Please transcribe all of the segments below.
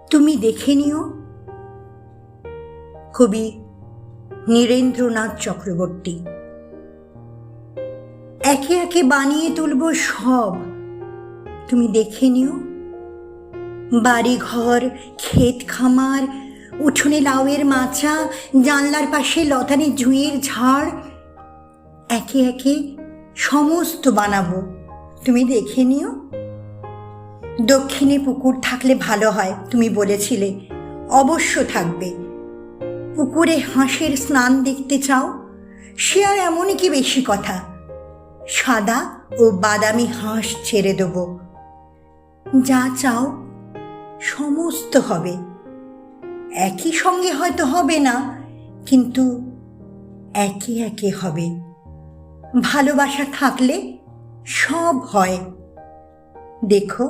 তুমি দেখে নিও। কবি নীরেন্দ্রনাথ চক্রবর্তী। একে একে বানিয়ে তুলব সব, তুমি দেখে নিও। বাড়ি ঘর, ক্ষেত খামার, উঠোনে লাউয়ের মাচা, জানলার পাশে লতানে ঝুঁয়ের ঝাড়, একে একে সমস্ত বানাবো, তুমি দেখে নিও। দক্ষিণে পুকুর থাকলে ভালো হয়, তুমি বলেছিলে, অবশ্য থাকবে। পুকুরে হাঁসের স্নান দেখতে চাও? সে আর এমনই কি বেশি কথা, সাদা ও বাদামি হাঁস ছেড়ে দেব। যা চাও সমস্ত হবে। একই সঙ্গে হয়তো হবে না, কিন্তু একে একে হবে। ভালোবাসা থাকলে সব হয়। দেখো,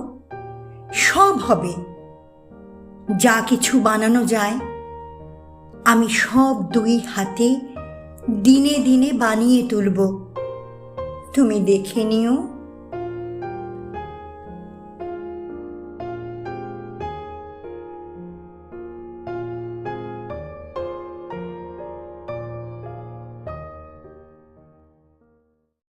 সব হবে। যা কিছু বানানো যায় আমি সব দুই হাতে দিনে দিনে বানিয়ে তুলব, তুমি দেখে নিও।